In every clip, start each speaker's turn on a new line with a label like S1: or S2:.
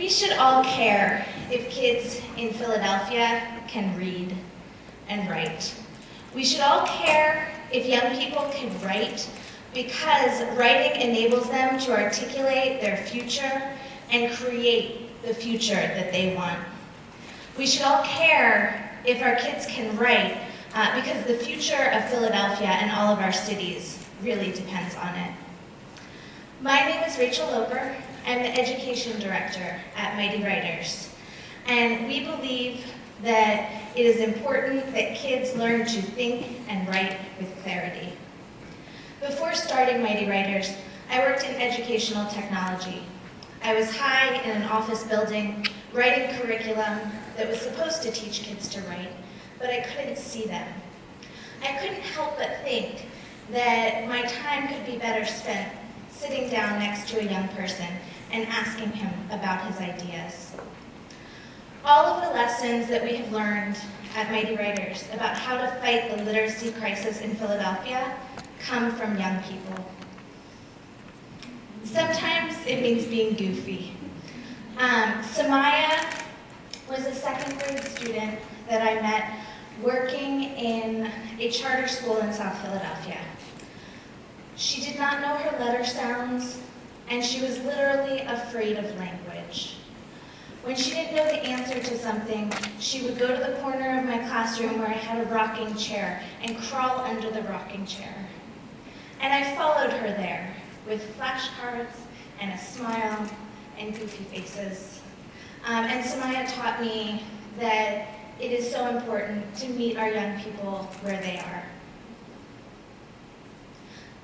S1: We should all care if kids in Philadelphia can read and write. We should all care if young people can write, because writing enables them to articulate their future and create the future that they want. We should all care if our kids can write, because the future of Philadelphia and all of our cities really depends on it. My name is Rachel Loeper. I'm the Education Director at Mighty Writers, and we believe that it is important that kids learn to think and write with clarity. Before starting Mighty Writers, I worked in educational technology. I was high in an office building, writing curriculum that was supposed to teach kids to write, but I couldn't see them. I couldn't help but think that my time could be better spent sitting down next to a young person and asking him about his ideas. All of the lessons that we have learned at Mighty Writers about how to fight the literacy crisis in Philadelphia come from young people. Sometimes it means being goofy. Samaya was a second grade student that I met working in a charter school in South Philadelphia. She did not know her letter sounds, and she was literally afraid of language. When she didn't know the answer to something, she would go to the corner of my classroom where I had a rocking chair and crawl under the rocking chair. And I followed her there with flashcards and a smile and goofy faces. And Samaya taught me that it is so important to meet our young people where they are.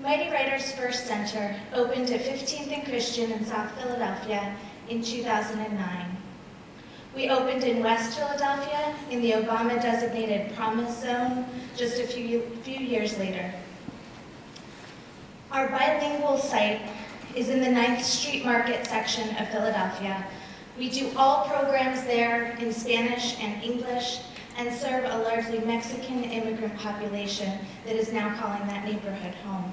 S1: Mighty Writers First Center opened at 15th and Christian in South Philadelphia in 2009. We opened in West Philadelphia in the Obama-designated Promise Zone just a few years later. Our bilingual site is in the 9th Street Market section of Philadelphia. We do all programs there in Spanish and English and serve a largely Mexican immigrant population that is now calling that neighborhood home.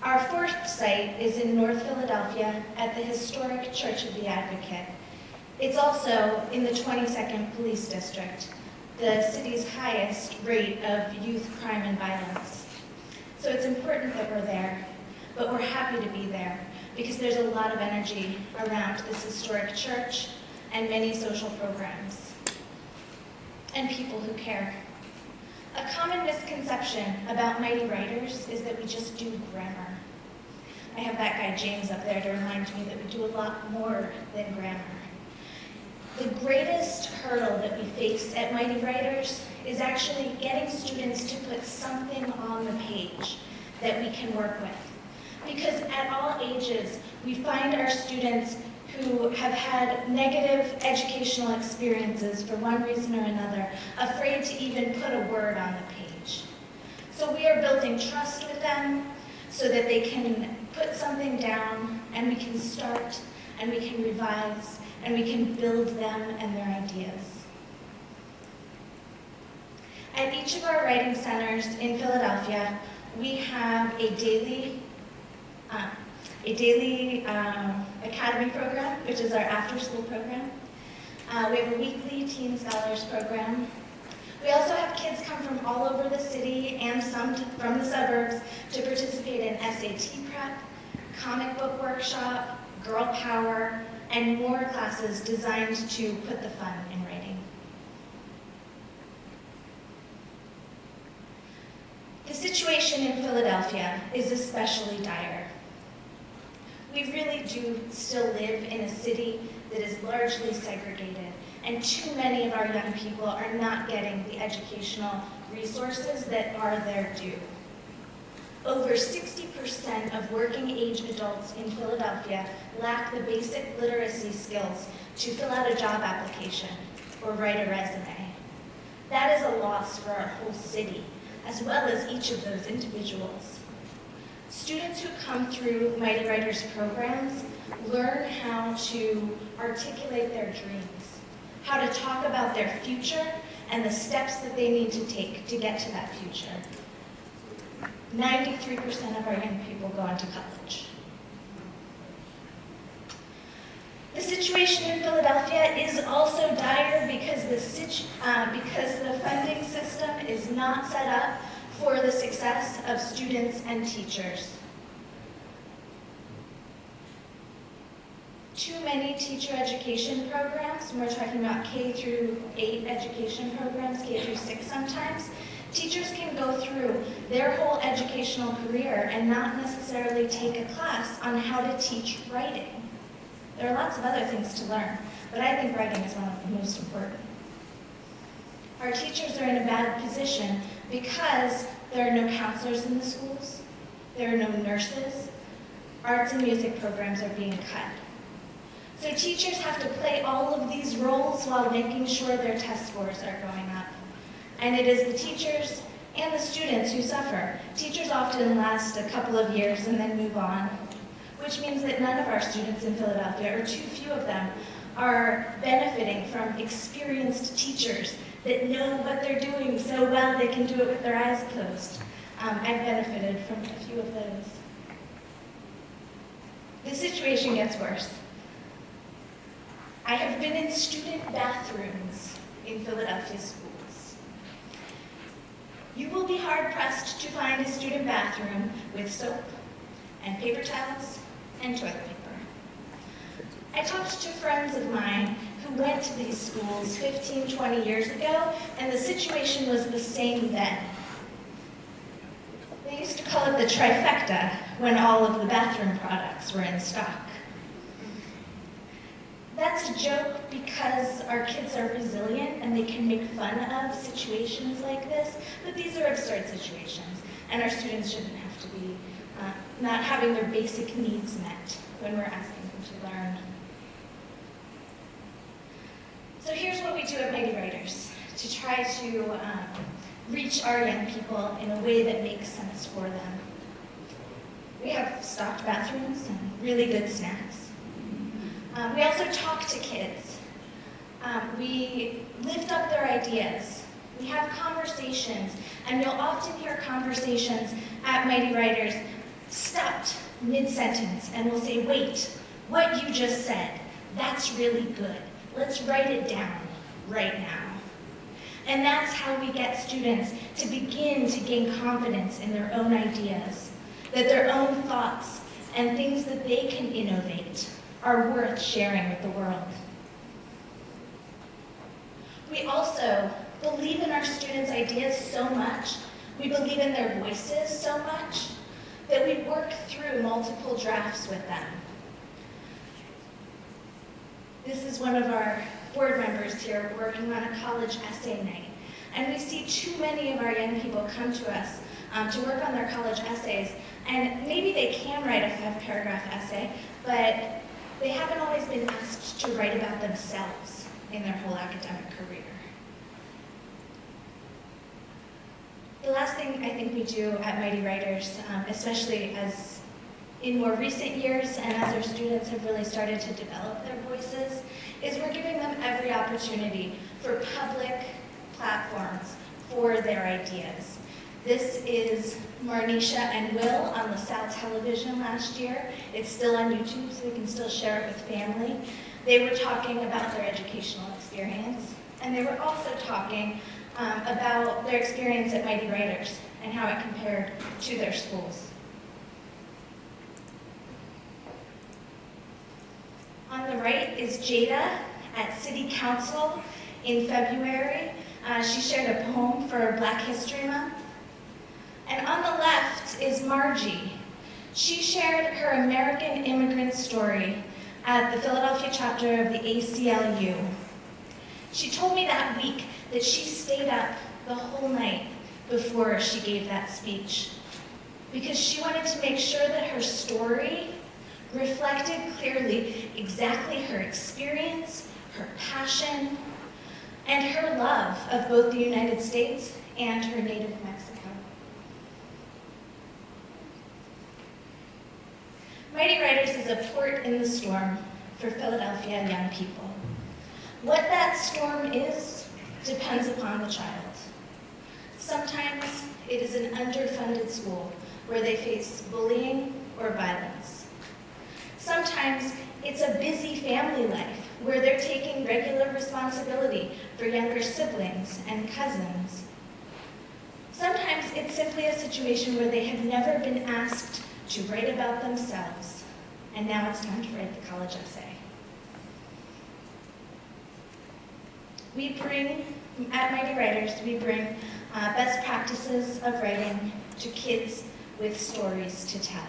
S1: Our fourth site is in North Philadelphia at the historic Church of the Advocate. It's also in the 22nd Police District, the city's highest rate of youth crime and violence. So it's important that we're there, but we're happy to be there because there's a lot of energy around this historic church and many social programs and people who care. A common misconception about Mighty Writers is that we just do grammar. I have that guy James up there to remind me that we do a lot more than grammar. The greatest hurdle that we face at Mighty Writers is actually getting students to put something on the page that we can work with. Because at all ages, we find our students who have had negative educational experiences for one reason or another, afraid to even put a word on the page. So we are building trust with them so that they can put something down and we can start and we can revise and we can build them and their ideas. At each of our writing centers in Philadelphia, we have a daily academy program, which is our after-school program. We have a weekly Teen Scholars program. We also have kids come from all over the city and some from the suburbs to participate in SAT prep, comic book workshop, girl power, and more classes designed to put the fun in writing. The situation in Philadelphia is especially dire. We really do still live in a city that is largely segregated, and too many of our young people are not getting the educational resources that are their due. Over 60% of working age adults in Philadelphia lack the basic literacy skills to fill out a job application or write a resume. That is a loss for our whole city, as well as each of those individuals. Students who come through Mighty Writers programs learn how to articulate their dreams, how to talk about their future and the steps that they need to take to get to that future. 93% of our young people go on to college. The situation situation in Philadelphia is also dire because the funding system is not set up for the success of students and teachers. Too many teacher education programs, and we're talking about K through 8 education programs, K through 6 sometimes, teachers can go through their whole educational career and not necessarily take a class on how to teach writing. There are lots of other things to learn, but I think writing is one of the most important. Our teachers are in a bad position because there are no counselors in the schools, there are no nurses, arts and music programs are being cut. So teachers have to play all of these roles while making sure their test scores are going up. And it is the teachers and the students who suffer. Teachers often last a couple of years and then move on, which means that none of our students in Philadelphia, or too few of them, are benefiting from experienced teachers that know what they're doing so well they can do it with their eyes closed. I've benefited from a few of those. The situation gets worse. I have been in student bathrooms in Philadelphia schools. You will be hard-pressed to find a student bathroom with soap and paper towels and toilet paper. I talked to friends of mine who went to these schools 15, 20 years ago, and the situation was the same then. They used to call it the Trifecta when all of the bathroom products were in stock. That's a joke because our kids are resilient and they can make fun of situations like this, but these are absurd situations, and our students shouldn't have to be not having their basic needs met when we're asking them to learn. So here's what we do at Mighty Writers to try to reach our young people in a way that makes sense for them. We have stocked bathrooms and really good snacks. We also talk to kids. We lift up their ideas. We have conversations, and you'll often hear conversations at Mighty Writers stopped mid-sentence, and we'll say, wait, what you just said, that's really good. Let's write it down right now. And that's how we get students to begin to gain confidence in their own ideas, that their own thoughts and things that they can innovate are worth sharing with the world. We also believe in our students' ideas so much, we believe in their voices so much, that we work through multiple drafts with them. This is one of our board members here working on a college essay night. And we see too many of our young people come to us to work on their college essays, and maybe they can write a 5-paragraph essay, but they haven't always been asked to write about themselves in their whole academic career. The last thing I think we do at Mighty Writers, especially as in more recent years and as our students have really started to develop their voices, is we're giving them every opportunity for public platforms for their ideas. This is Marnisha and Will on LaSalle Television last year. It's still on YouTube, so we can still share it with family. They were talking about their educational experience, and they were also talking about their experience at Mighty Writers and how it compared to their schools. On the right is Jada at City Council in February. She shared a poem for Black History Month. And on the left is Margie. She shared her American immigrant story at the Philadelphia chapter of the ACLU. She told me that week that she stayed up the whole night before she gave that speech because she wanted to make sure that her story reflected clearly exactly her experience, her passion, and her love of both the United States and her native Mexico. Mighty Writers is a port in the storm for Philadelphia young people. What that storm is depends upon the child. Sometimes it is an underfunded school where they face bullying or violence. Sometimes it's a busy family life where they're taking regular responsibility for younger siblings and cousins. Sometimes it's simply a situation where they have never been asked to write about themselves, and now it's time to write the college essay. At Mighty Writers, we bring best practices of writing to kids with stories to tell.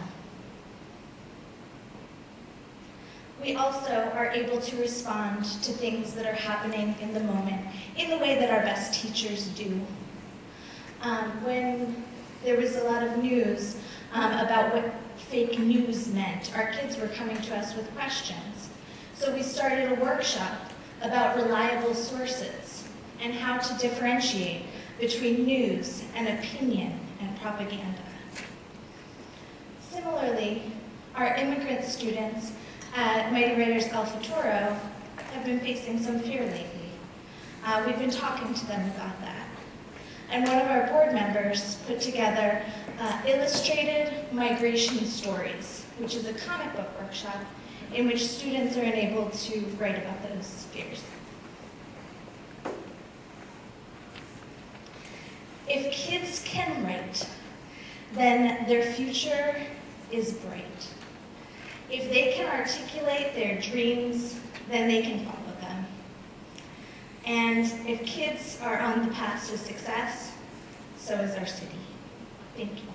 S1: We also are able to respond to things that are happening in the moment in the way that our best teachers do. When there was a lot of news about what fake news meant, our kids were coming to us with questions. So we started a workshop about reliable sources and how to differentiate between news and opinion and propaganda. Similarly, our immigrant students at Mighty Writers El Futuro have been facing some fear lately. We've been talking to them about that. And one of our board members put together Illustrated Migration Stories, which is a comic book workshop in which students are enabled to write about those fears. If kids can write, then their future is bright. If they can articulate their dreams, then they can follow them. And if kids are on the path to success, so is our city. Thank you.